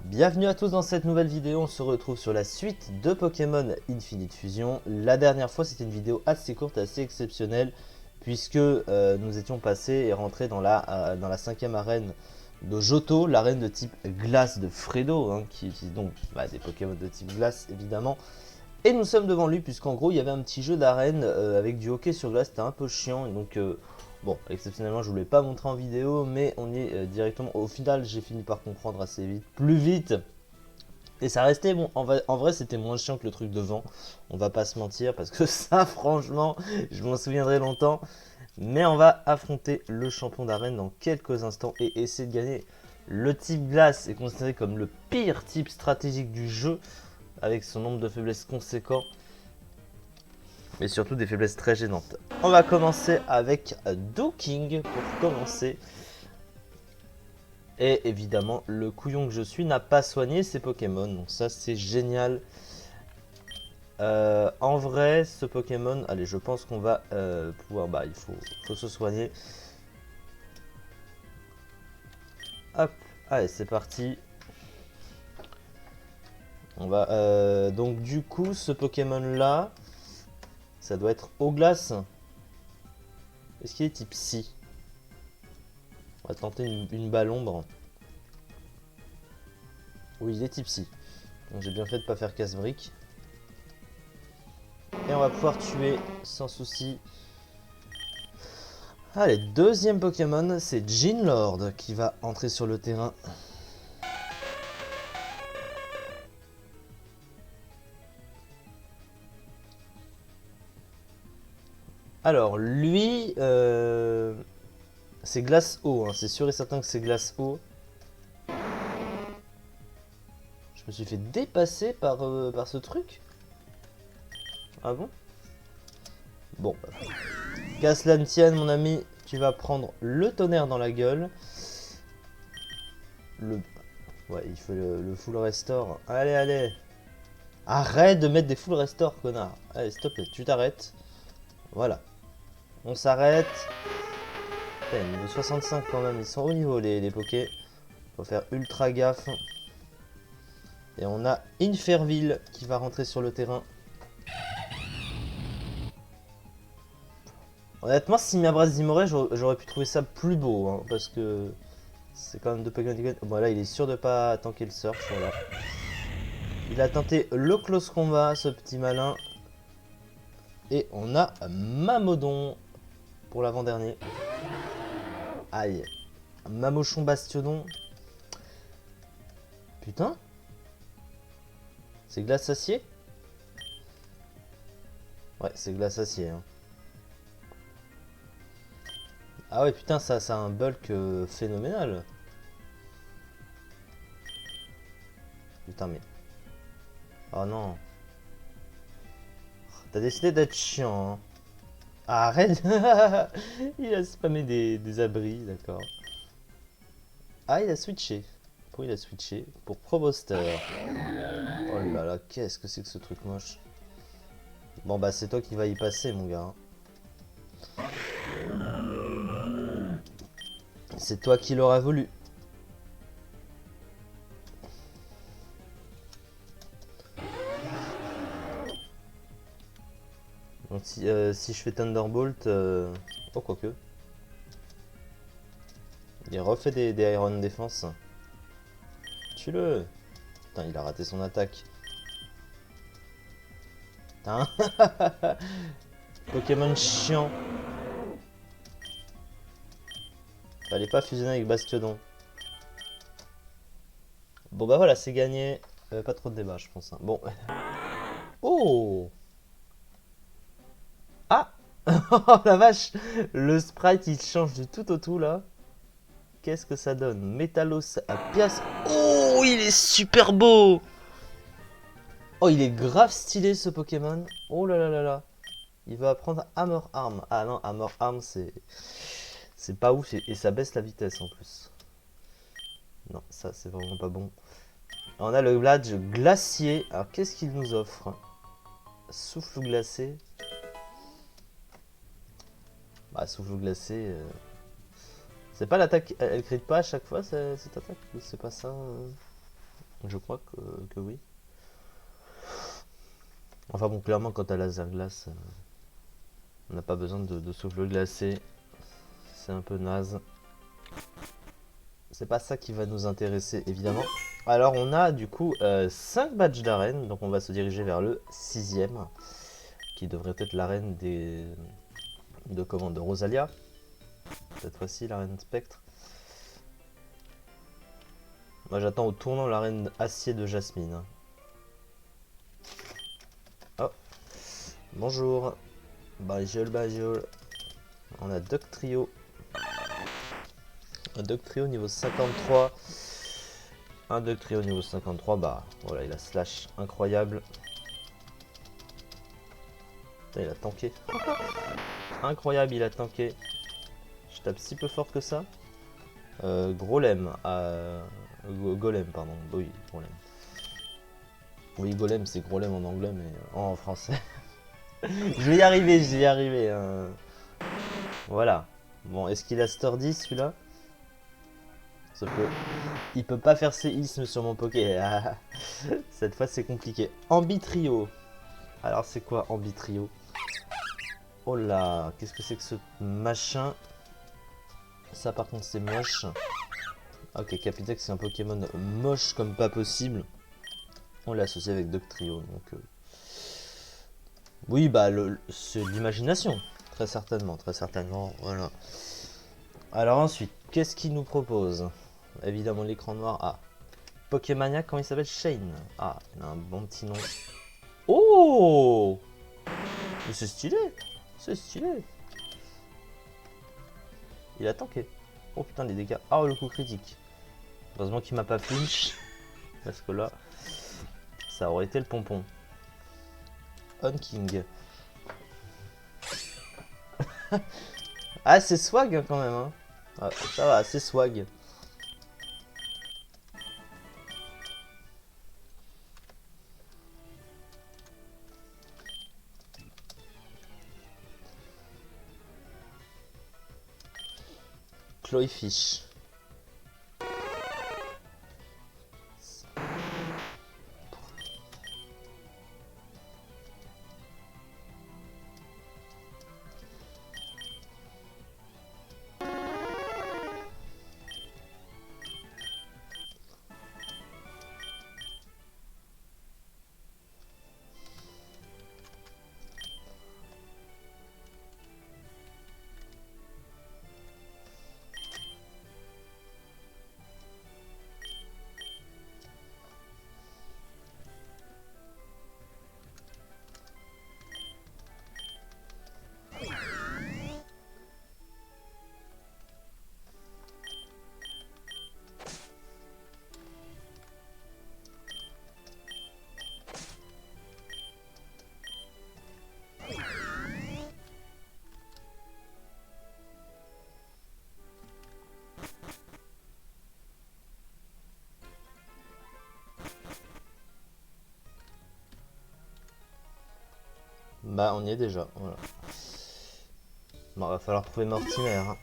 Bienvenue à tous dans cette nouvelle vidéo, on se retrouve sur la suite de Pokémon Infinite Fusion. La dernière fois c'était une vidéo assez courte, assez exceptionnelle, puisque nous étions passés et rentrés dans la cinquième arène de Johto, l'arène de type glace de Fredo, hein, qui utilise donc des Pokémon de type glace évidemment. Et nous sommes devant lui, puisqu'en gros il y avait un petit jeu d'arène avec du hockey sur glace, c'était un peu chiant, et donc bon, exceptionnellement je ne vous l'ai pas montré en vidéo, mais on y est directement. Au final j'ai fini par comprendre assez vite, plus vite. Et ça restait bon, en vrai c'était moins chiant que le truc devant, on va pas se mentir, parce que ça franchement, je m'en souviendrai longtemps. Mais on va affronter le champion d'arène dans quelques instants et essayer de gagner. Le type glace est considéré comme le pire type stratégique du jeu, avec son nombre de faiblesses conséquent, mais surtout des faiblesses très gênantes. On va commencer avec Doking pour commencer. Et évidemment, le couillon que je suis n'a pas soigné ses Pokémon, donc ça c'est génial. En vrai, ce Pokémon, allez, je pense qu'on va pouvoir, il faut se soigner. Hop, allez, c'est parti. On va, donc du coup, ce Pokémon-là, ça doit être eau glace. Est-ce qu'il est type Psy? On va tenter une balle ombre. Oui, il est type Psy. Donc j'ai bien fait de pas faire casse-brique. Et on va pouvoir tuer sans souci. Allez, deuxième Pokémon, c'est Ginlord qui va entrer sur le terrain. Alors, lui, c'est glace eau, hein. C'est sûr et certain que c'est glace eau. Je me suis fait dépasser par ce truc. Ah bon? Bon, qu'à cela ne tienne, mon ami, tu vas prendre le tonnerre dans la gueule. Ouais, il faut le full restore. Allez, allez. Arrête de mettre des full restore, connard. Allez, s'il te plaît, tu t'arrêtes. Voilà. On s'arrête. Niveau 65 quand même, ils sont au niveau les Pokés. Faut faire ultra gaffe. Et on a Inferville qui va rentrer sur le terrain. Honnêtement, si Miabras Zimoré, j'aurais pu trouver ça plus beau, hein, parce que c'est quand même deux Pokémon. Bon, là, il est sûr de pas tanker le surf. Voilà. Il a tenté le close combat, ce petit malin. Et on a Mamodon pour l'avant-dernier. Aïe. Mamochon Bastiodon. Putain. C'est glace acier? Ouais, c'est glace acier. Hein. Ah ouais, putain, ça a un bulk phénoménal. Putain, mais... Oh non. T'as décidé d'être chiant, hein. Arrête. Il a spammé des abris, d'accord. Ah, il a switché. Pourquoi il a switché? Pour Proboster. Oh là là, qu'est-ce que c'est que ce truc moche. Bon bah c'est toi qui vas y passer, mon gars. C'est toi qui l'auras voulu. Donc si je fais Thunderbolt... Oh, quoique. Il refait des Iron Defense. Tue-le. Putain, il a raté son attaque. Putain. Pokémon chiant. Fallait pas fusionner avec Bastiodon. Bon bah voilà, c'est gagné. Pas trop de débat, je pense. Hein. Bon. Oh. Ah. Oh la vache. Le sprite, il change de tout au tout, là. Qu'est-ce que ça donne? Métalos à pièce. Oh, il est super beau. Oh, il est grave stylé, ce Pokémon. Oh là là là là. Il va apprendre Armor Arm. Ah non, Armor Arm, c'est pas ouf. Et ça baisse la vitesse, en plus. Non, ça, c'est vraiment pas bon. On a le badge glacier. Alors, qu'est-ce qu'il nous offre? Souffle glacé. Bah, souffle glacé. C'est pas l'attaque. Elle crit pas à chaque fois cette attaque? C'est pas ça. Je crois que oui. Enfin bon, clairement, quand t'as laser glace, on n'a pas besoin de souffle glacé. C'est un peu naze. C'est pas ça qui va nous intéresser, évidemment. Alors, on a du coup 5 badges d'arène. Donc, on va se diriger vers le 6ème. Qui devrait être l'arène de Rosalia. Cette fois-ci, l'arène Spectre. Moi, j'attends au tournant l'arène Acier de Jasmine. Oh, bonjour. Bonjour. On a Duck Trio. Un Duck Trio niveau 53. Un Duck Trio niveau 53. Bah, voilà, il a slash incroyable. Putain, il a tanké. Incroyable, il a tanké. Je tape si peu fort que ça. Golem. Golem, pardon. Oui, Golem. Oui, Golem, c'est Golem en anglais, mais en français. Je vais y arriver, j'y ai arrivé. Voilà. Bon, est-ce qu'il a sturdy celui-là? Sauf que il peut pas faire séisme sur mon Poké. Ah, cette fois, c'est compliqué. Ambitrio. Alors, c'est quoi Ambitrio? Oh là, qu'est-ce que c'est que ce machin? Ça, par contre, c'est moche. Ok, Capitex, c'est un Pokémon moche comme pas possible. On l'a associé avec Dugtrio, donc... Oui, bah, c'est de l'imagination. Très certainement, voilà. Alors ensuite, qu'est-ce qu'il nous propose? Évidemment, l'écran noir. Ah, Pokémania, comment il s'appelle? Shane. Ah, il a un bon petit nom. Oh! Mais c'est stylé! C'est stylé! Il a tanké. Oh putain, les dégâts. Ah, le coup critique. Heureusement qu'il m'a pas flinch. Parce que là, ça aurait été le pompon. Hunking. Ah, c'est swag hein, quand même. Hein. Ah, ça va, c'est swag. Cloyfish. Bah, on y est déjà. Voilà. Bon, va falloir trouver Mortimer. Hein.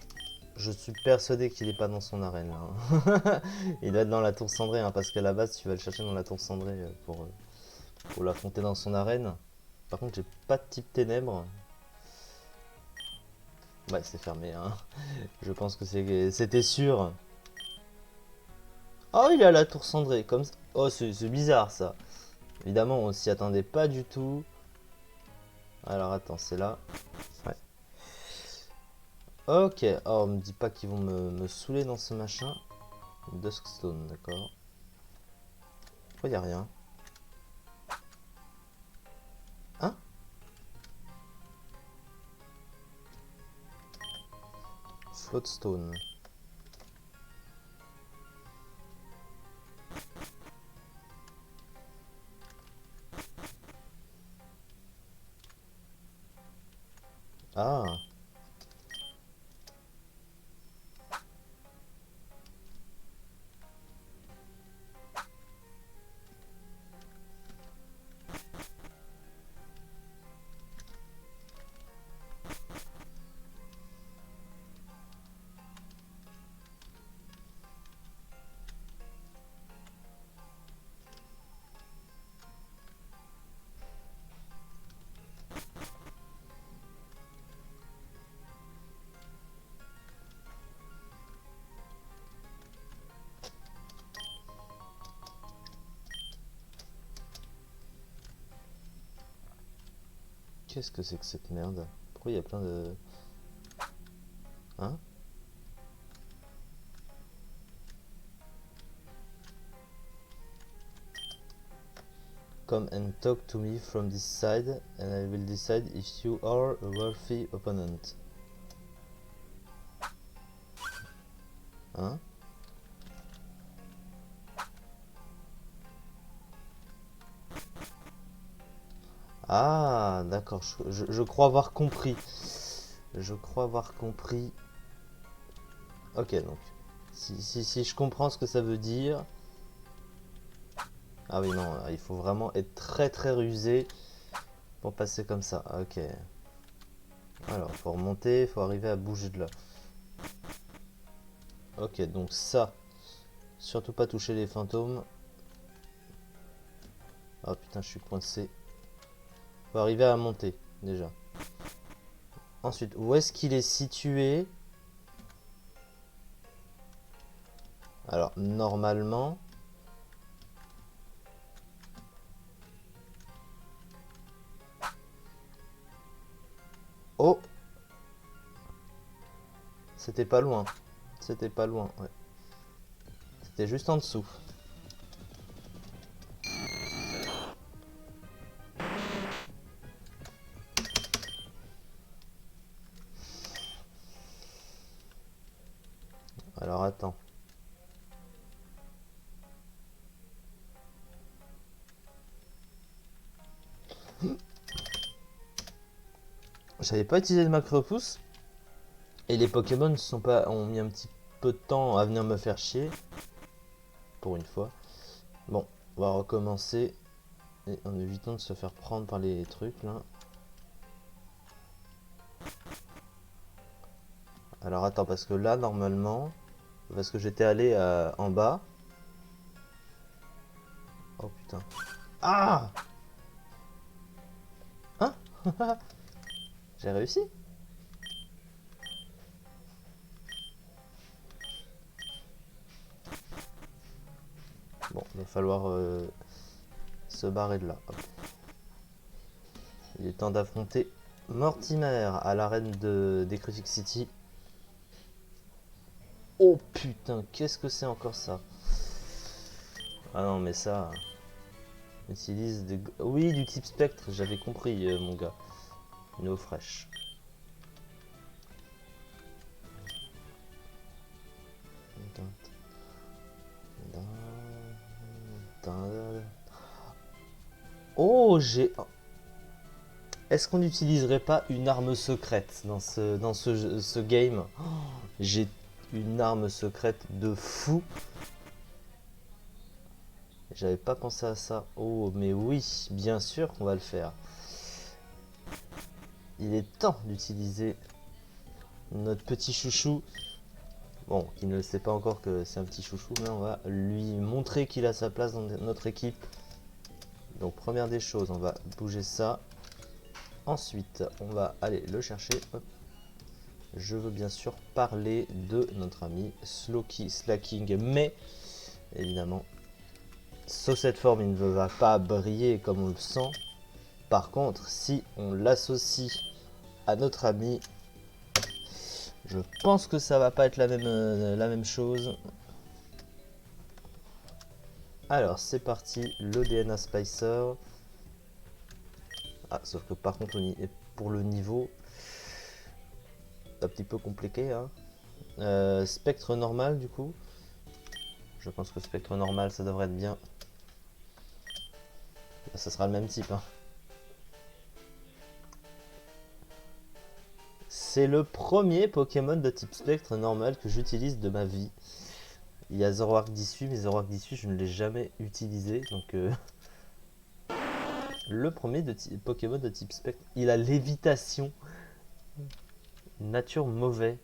Je suis persuadé qu'il est pas dans son arène là. Hein. Il doit être dans la tour cendrée hein, parce qu'à la base tu vas le chercher dans la tour cendrée pour l'affronter dans son arène. Par contre j'ai pas de type ténèbres. Ouais c'est fermé hein. Je pense que c'était sûr. Oh il est à la tour cendrée comme ça. Oh c'est bizarre ça. Évidemment on s'y attendait pas du tout. Alors attends c'est là. Ouais. Ok, oh, on me dit pas qu'ils vont me saouler dans ce machin. Duskstone, d'accord. Pourquoi y a rien? Hein? Floatstone. Ah! Qu'est-ce que c'est que cette merde? Pourquoi il y a plein de... Hein? Come and talk to me from this side and I will decide if you are a worthy opponent. Hein? Ah, d'accord, je crois avoir compris. Je crois avoir compris. Ok, donc, si je comprends ce que ça veut dire... Ah oui, non, il faut vraiment être très très rusé pour passer comme ça. Ok. Alors, faut remonter, faut arriver à bouger de là. Ok, donc ça. Surtout pas toucher les fantômes. Oh putain, je suis coincé. Faut arriver à monter, déjà. Ensuite, où est-ce qu'il est situé? Alors, normalement... Oh! C'était pas loin. C'était pas loin, ouais. C'était juste en dessous. Alors, attends. J'avais pas utilisé le macro-pouce. Et les Pokémon ont mis un petit peu de temps à venir me faire chier. Pour une fois. Bon, on va recommencer. Et en évitant de se faire prendre par les trucs là. Alors attends, parce que là normalement... Parce que j'étais allé en bas. Oh putain. Ah! Hein? J'ai réussi? Bon, il va falloir se barrer de là. Hop. Il est temps d'affronter Mortimer à l'arène des Critic City. Oh putain, qu'est-ce que c'est encore ça? Ah non, mais ça... Utilise des... Oui, du type spectre, j'avais compris, mon gars. Une eau fraîche. Oh, j'ai... Est-ce qu'on n'utiliserait pas une arme secrète dans ce game? Oh, j'ai une arme secrète de fou. J'avais pas pensé à ça. Oh, mais oui, bien sûr qu'on va le faire. Il est temps d'utiliser notre petit chouchou. Bon, qui ne sait pas encore que c'est un petit chouchou, mais on va lui montrer qu'il a sa place dans notre équipe. Donc, première des choses, on va bouger ça. Ensuite, on va aller le chercher. Hop. Je veux bien sûr parler de notre ami Slowky Slacking, mais évidemment, sous cette forme, il ne va pas briller comme on le sent. Par contre, si on l'associe à notre ami, je pense que ça va pas être la même chose. Alors, c'est parti, le DNA Spicer. Ah, sauf que par contre, pour le niveau, un petit peu compliqué. Hein. Spectre normal, du coup. Je pense que spectre normal, ça devrait être bien. Ça sera le même type. Hein. C'est le premier Pokémon de type spectre normal que j'utilise de ma vie. Il y a Zoroark 18, mais Zoroark 18, je ne l'ai jamais utilisé. Donc, le premier Pokémon de type spectre. Il a lévitation. Nature mauvais.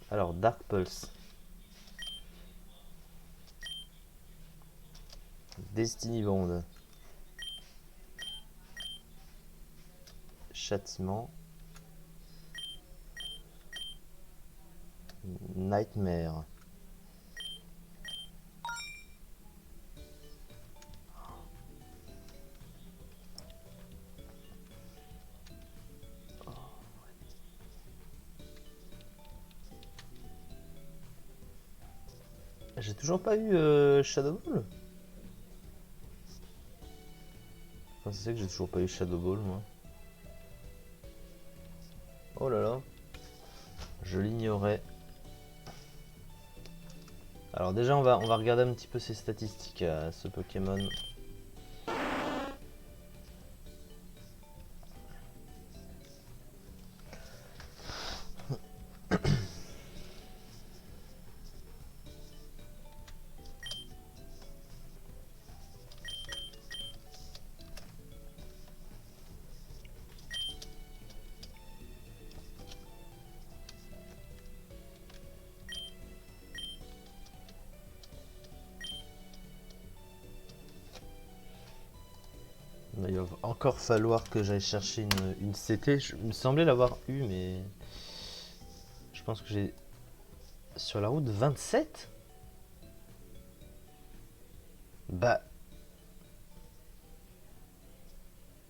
Alors, Dark Pulse. Destiny Bond. Châtiment. Nightmare. J'ai toujours pas eu Shadow Ball. Enfin, c'est ça que j'ai toujours pas eu Shadow Ball, moi. Oh là là. Je l'ignorais. Alors déjà, on va regarder un petit peu ses statistiques à ce Pokémon. Il va encore falloir que j'aille chercher une CT. Il me semblait l'avoir eu, mais je pense que j'ai sur la route 27. Bah,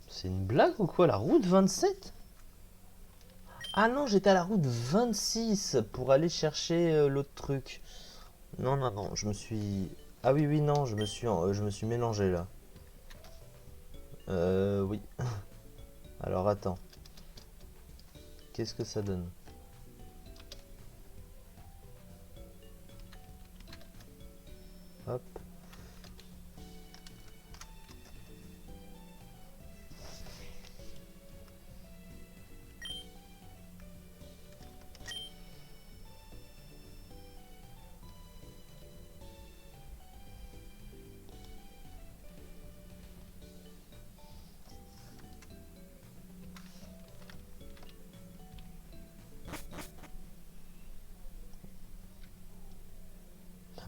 c'est une blague ou quoi, la route 27? Ah non, j'étais à la route 26 pour aller chercher l'autre truc. Non, non, non, je me suis... Ah oui, oui, non, je me suis mélangé là. Oui. Alors attends. Qu'est-ce que ça donne? Hop.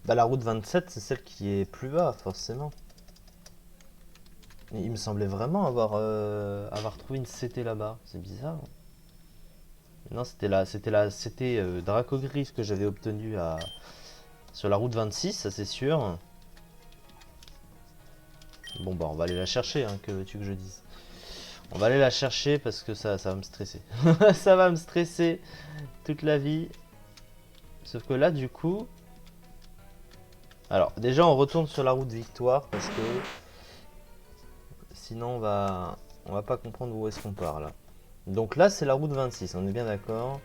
Bah la route 27, c'est celle qui est plus bas, forcément. Il me semblait vraiment avoir trouvé une CT là-bas. C'est bizarre. Non, c'était Dracogryph que j'avais obtenu sur la route 26, ça c'est sûr. Bon bah on va aller la chercher, hein, que veux-tu que je dise. On va aller la chercher parce que ça va me stresser. Ça va me stresser toute la vie. Sauf que là du coup... Alors déjà on retourne sur la route Victoire parce que sinon on va pas comprendre où est-ce qu'on part là. Donc là c'est la route 26, on est bien d'accord.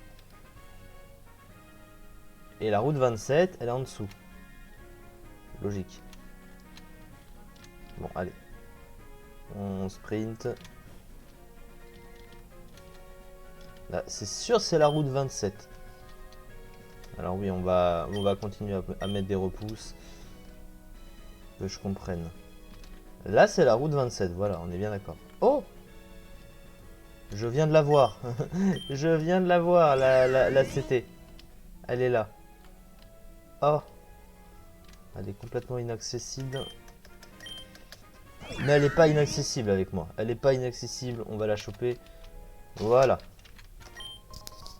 Et la route 27 elle est en dessous. Logique. Bon allez. On sprint. Là c'est sûr c'est la route 27. Alors oui on va continuer à mettre des repousses. Que je comprenne. Là c'est la route 27, voilà on est bien d'accord. Oh! Je viens de la voir. Je viens de la voir, la CT. Elle est là. Oh. Elle est complètement inaccessible. Mais elle n'est pas inaccessible avec moi. Elle n'est pas inaccessible. On va la choper. Voilà.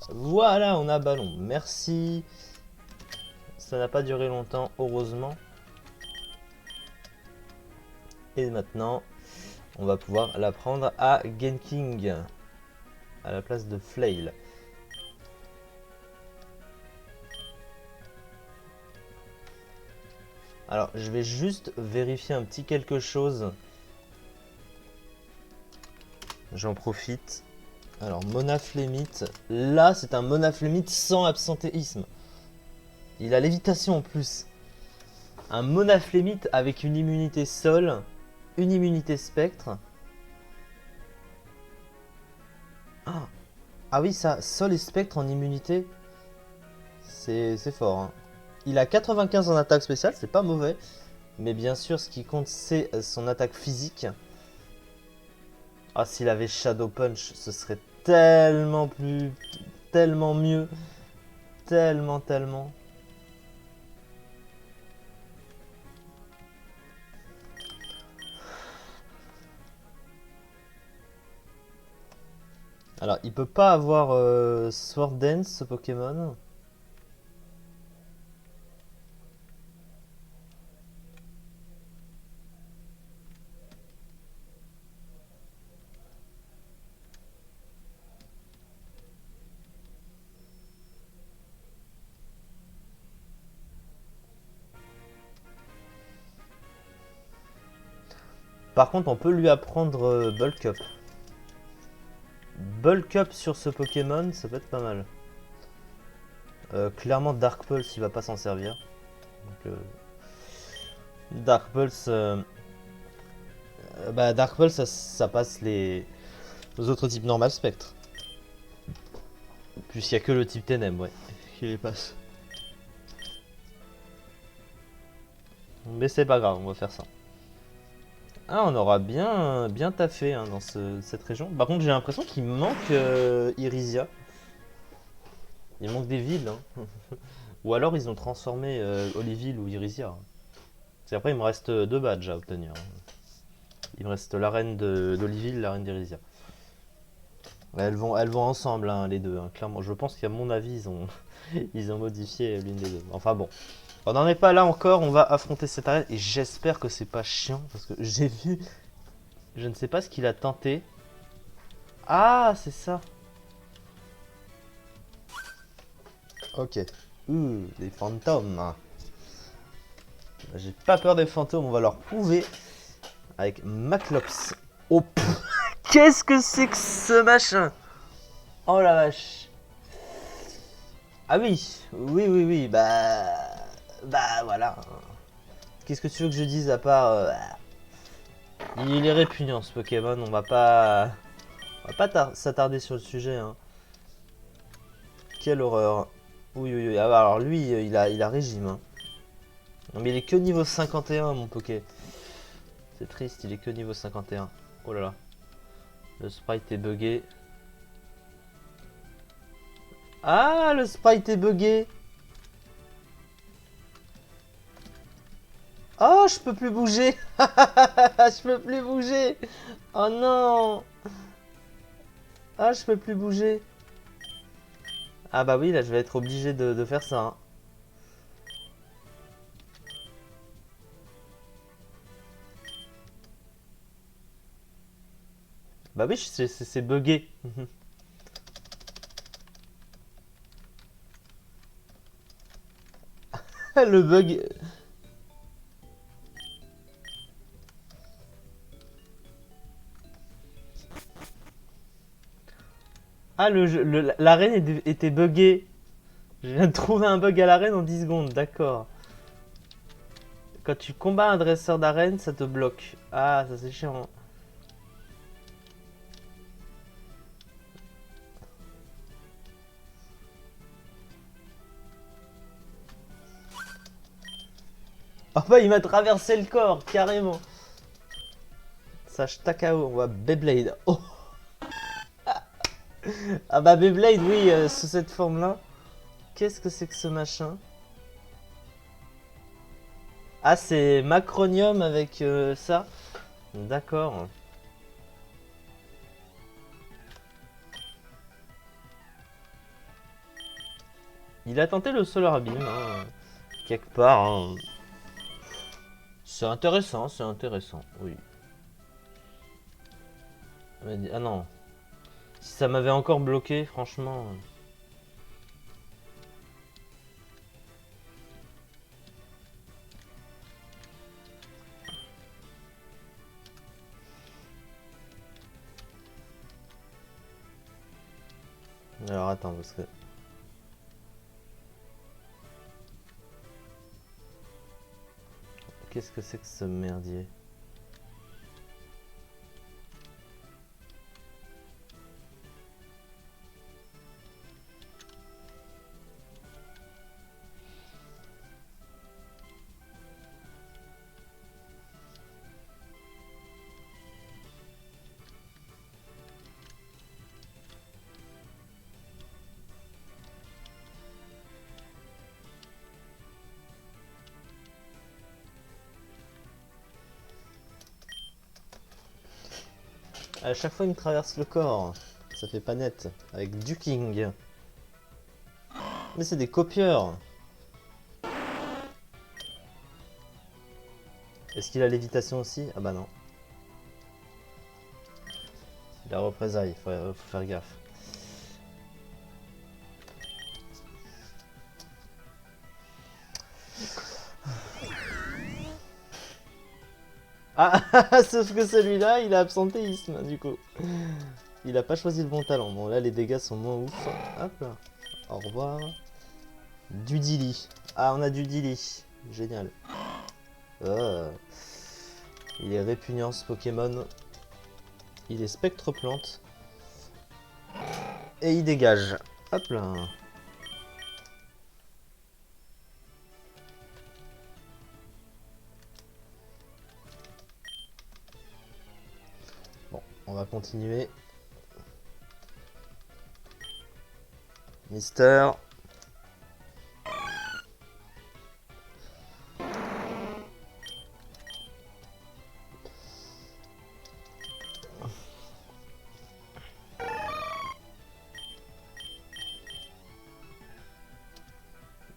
Voilà, on a ballon. Merci. Ça n'a pas duré longtemps, heureusement. Et maintenant, on va pouvoir la prendre à Genking. À la place de Flail. Alors, je vais juste vérifier un petit quelque chose. J'en profite. Alors, Monaflémite. Là, c'est un Monaflémite sans absentéisme. Il a lévitation en plus. Un Monaflémite avec une immunité sol, une immunité spectre. Ah, ah oui, ça, sol et spectre en immunité. C'est fort. Hein. Il a 95 en attaque spéciale, c'est pas mauvais. Mais bien sûr, ce qui compte, c'est son attaque physique. Ah, s'il avait Shadow Punch, ce serait tellement plus... Tellement mieux. Tellement, tellement. Alors, il peut pas avoir Sword Dance, ce Pokémon. Par contre, on peut lui apprendre Bulk Up. Bulk Up sur ce Pokémon, ça peut être pas mal. Clairement, Dark Pulse, il va pas s'en servir. Donc, Dark Pulse, Dark Pulse, ça passe les autres types normal spectre. Puisqu'il n'y a que le type Ténèbres, ouais, qui les passe. Mais c'est pas grave, on va faire ça. Ah, on aura bien taffé hein, dans cette région. Par contre, j'ai l'impression qu'il manque Irisia. Il manque des villes. Hein. Ou alors ils ont transformé Oliville ou Irisia. Parce qu'après, il me reste 2 badges à obtenir. Il me reste l'arène d'Oliville, l'arène d'Irisia. Elles vont ensemble, hein, les deux. Hein, clairement, je pense qu'à mon avis, ils ont modifié l'une des deux. Enfin bon. On n'en est pas là encore, on va affronter cette arène et j'espère que c'est pas chiant parce que j'ai vu, je ne sais pas ce qu'il a tenté. Ah, c'est ça. Ok. Des fantômes. J'ai pas peur des fantômes, on va leur prouver avec Maclops. Oh, qu'est-ce que c'est que ce machin? Oh la vache. Ah oui, bah voilà. Qu'est-ce que tu veux que je dise à part il est répugnant ce Pokémon, on va pas s'attarder sur le sujet. Hein. Quelle horreur. Oui. Ah, alors lui, il a régime. Hein. Non mais il est que niveau 51 mon Poké. C'est triste, il est que niveau 51. Oh là là. Le sprite est buggé. Ah, le sprite est buggé. Oh, je peux plus bouger. Je peux plus bouger. Oh non. Ah, je peux plus bouger. Ah bah oui, là, je vais être obligé de faire ça. Hein. Bah oui, c'est buggé. Le bug... Ah, l'arène était buggée. Je viens de trouver un bug à l'arène en 10 secondes, d'accord. Quand tu combats un dresseur d'arène, ça te bloque. Ah, ça c'est chiant. Ah bah il m'a traversé le corps, carrément. Sage Takao, on va Beyblade. Oh. Ah bah Beyblade, oui, sous cette forme-là. Qu'est-ce que c'est que ce machin? Ah, c'est Macronium avec ça. D'accord. Il a tenté le Solar Beam, hein, quelque part. Hein. C'est intéressant, oui. Ah non. Si ça m'avait encore bloqué, franchement... Alors attends, parce que... Qu'est-ce que c'est que ce merdier? À chaque fois il me traverse le corps. Ça fait pas net. Avec Duking. Mais c'est des copieurs. Est-ce qu'il a lévitation aussi? Ah bah non. La représailles, faut faire gaffe. Ah, sauf que celui-là, il a absentéisme, du coup. Il a pas choisi le bon talent. Bon, là, les dégâts sont moins ouf. Hop là. Au revoir. Du Dilly. Ah, on a du Dilly. Génial. Il est répugnant, ce Pokémon. Il est spectre plante. Et il dégage. Hop là. Bon, on va continuer. Mister.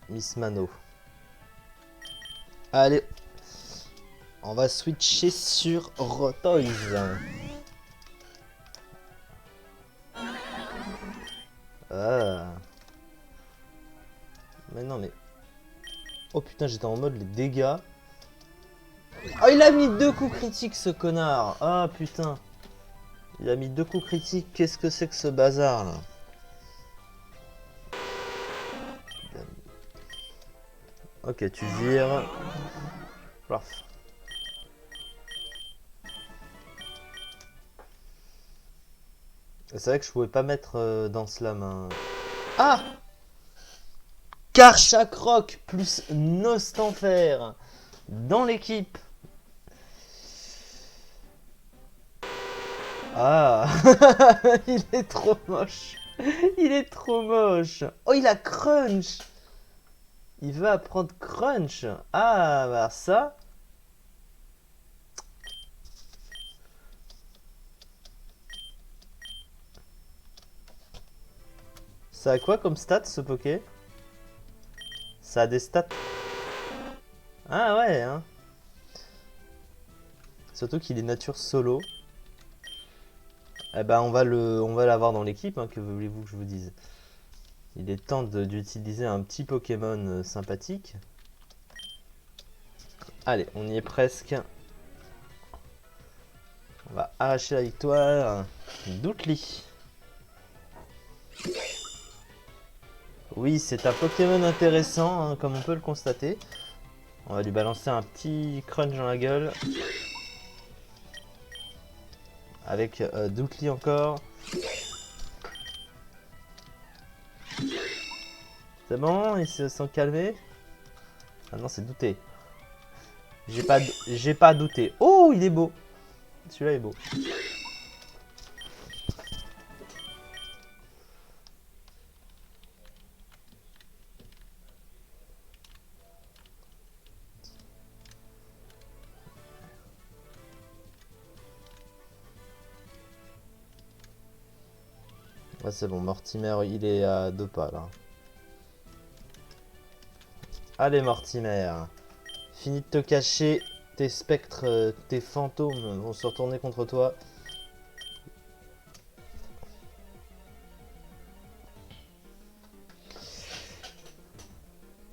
Miss Mano. Allez. On va switcher sur Rotoise. Ah. Mais non mais... Oh putain, j'étais en mode les dégâts. Oh, il a mis 2 coups critiques ce connard. Ah putain. Il a mis 2 coups critiques. Qu'est-ce que c'est que ce bazar là? Ok, tu vires. Plaf. C'est vrai que je pouvais pas mettre dans Slam. Hein. Ah! Karchakroc plus Nostanfer dans l'équipe. Ah! Il est trop moche. Il est trop moche. Oh, il a Crunch. Il veut apprendre Crunch. Ah, bah ça. Ça a quoi comme stats ce Poké? Ça a des stats. Ah ouais, hein. Surtout qu'il est nature solo. Eh ben on va l'avoir dans l'équipe, hein, que voulez-vous que je vous dise. Il est temps d'utiliser un petit Pokémon sympathique. Allez, on y est presque. On va arracher la victoire. Doutli. Oui, c'est un Pokémon intéressant, hein, comme on peut le constater. On va lui balancer un petit crunch dans la gueule. Avec Doutli encore. C'est bon, ils se sont calmés. Ah non, c'est douté. J'ai pas douté. Oh, il est beau. Celui-là est beau. Ouais, c'est bon, Mortimer, il est à 2 pas là. Allez, Mortimer. Fini de te cacher. Tes spectres, tes fantômes vont se retourner contre toi.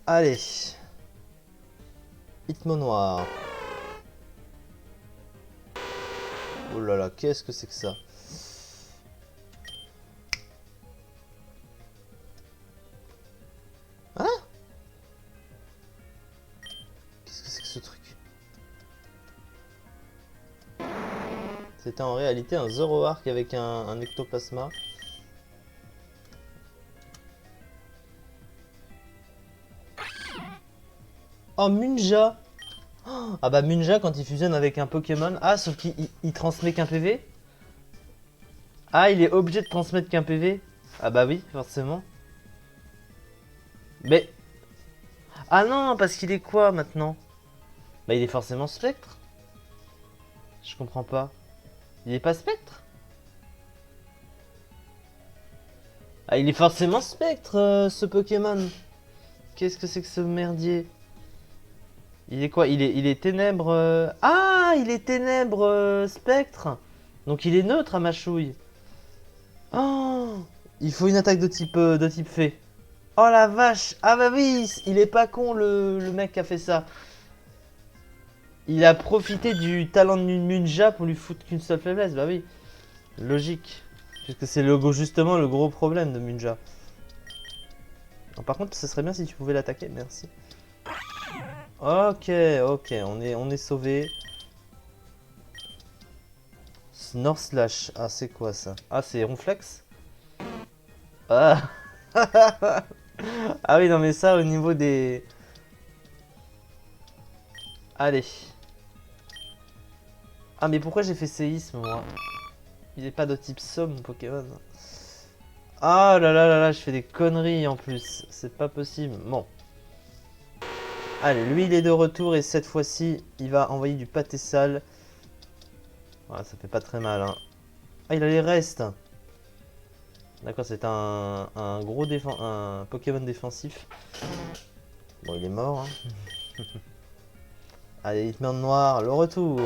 Allez. Hitmonoir. Oh là là, qu'est-ce que c'est que ça? Hein? Qu'est-ce que c'est que ce truc? C'était en réalité un Zoroark avec un ectoplasma. Oh, Munja! Ah bah Munja, quand il fusionne avec un Pokémon... Ah, sauf qu'il transmet qu'un PV? Ah, il est obligé de transmettre qu'un PV? Ah bah oui, forcément. Mais... Ah non, parce qu'il est quoi maintenant? Bah il est forcément spectre. Je comprends pas. Il est pas spectre? Ah, il est forcément spectre, ce Pokémon. Qu'est-ce que c'est que ce merdier? Il est quoi? Il est ténèbres... Ah, il est ténèbres spectre. Donc il est neutre à ma chouille. Oh, il faut une attaque de type fée. Oh la vache. Ah bah oui, il est pas con le mec qui a fait ça. Il a profité du talent de Munja pour lui foutre qu'une seule faiblesse. Bah oui, logique. Puisque c'est justement le gros problème de Munja. Alors, par contre, ce serait bien si tu pouvais l'attaquer, merci. Ok, ok, on est sauvé. Snore Slash, ah c'est quoi ça? Ah c'est Ronflex? Ah. Ah oui non mais ça au niveau des... Allez. Ah mais pourquoi j'ai fait séisme moi? Il n'est pas de type somme mon Pokémon. Ah là là là là, je fais des conneries en plus. C'est pas possible. Bon. Allez, lui il est de retour et cette fois-ci, il va envoyer du pâté sale. Voilà, ça fait pas très mal. Hein. Ah, il a les restes. D'accord, c'est un Pokémon défensif. Bon, il est mort. Hein. Allez, Hitman noir, le retour.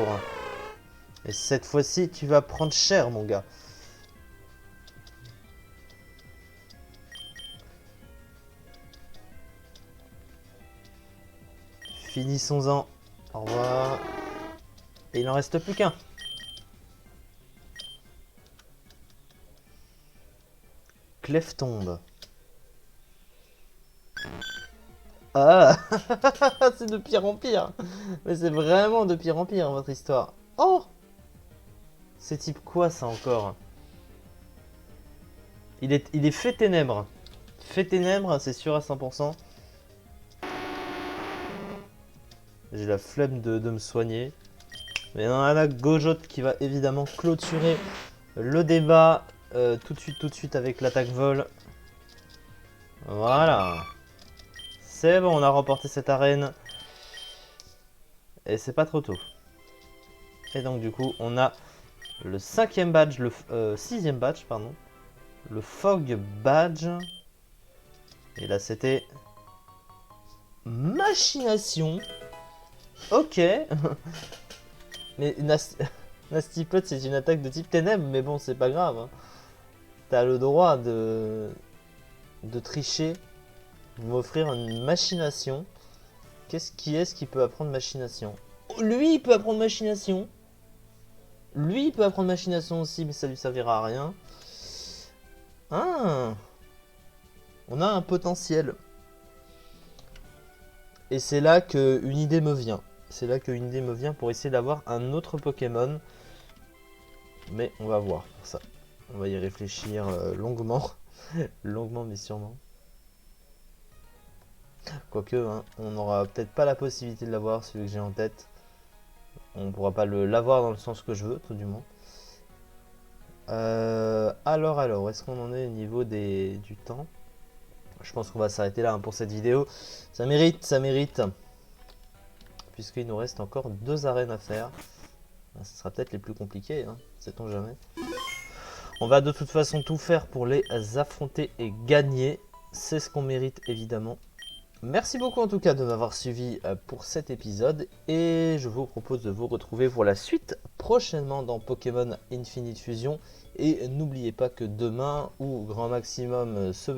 Et cette fois-ci, tu vas prendre cher, mon gars. Finissons-en. Au revoir. Et il n'en reste plus qu'un. Cleftombe. Ah. C'est de pire en pire. Mais c'est vraiment de pire en pire, votre histoire. Oh. C'est type quoi, ça, encore? Il est fait ténèbres. Fait ténèbres, c'est sûr à 100%. J'ai la flemme de me soigner. Mais on a la Gojot qui va évidemment clôturer le débat tout de suite avec l'attaque vol. Voilà. C'est bon, on a remporté cette arène. Et c'est pas trop tôt. Et donc du coup, on a le 5e badge, le 6e badge, pardon. Le Fog badge. Et là, c'était... Machination. Ok. Mais Nasty Plot, c'est une attaque de type ténèbres, mais bon, c'est pas grave. Hein. T'as le droit de tricher, de m'offrir une machination. Qui est-ce qui peut apprendre machination? Oh, lui, il peut apprendre machination. Lui, il peut apprendre machination aussi, mais ça lui servira à rien. Ah, on a un potentiel. Et c'est là qu'une idée me vient. C'est là qu'une idée me vient pour essayer d'avoir un autre Pokémon. Mais on va voir pour ça. On va y réfléchir longuement. Longuement mais sûrement. Quoique, hein, on n'aura peut-être pas la possibilité de l'avoir, celui que j'ai en tête. On ne pourra pas l'avoir dans le sens que je veux, tout du moins. Alors, est-ce qu'on en est au niveau du temps? Je pense qu'on va s'arrêter là hein, pour cette vidéo. Ça mérite. Puisqu'il nous reste encore 2 arènes à faire. Ce sera peut-être les plus compliquées, hein, sait-on jamais. On va de toute façon tout faire pour les affronter et gagner. C'est ce qu'on mérite évidemment. Merci beaucoup en tout cas de m'avoir suivi pour cet épisode. Et je vous propose de vous retrouver pour la suite prochainement dans Pokémon Infinite Fusion. Et n'oubliez pas que demain, ou grand maximum ce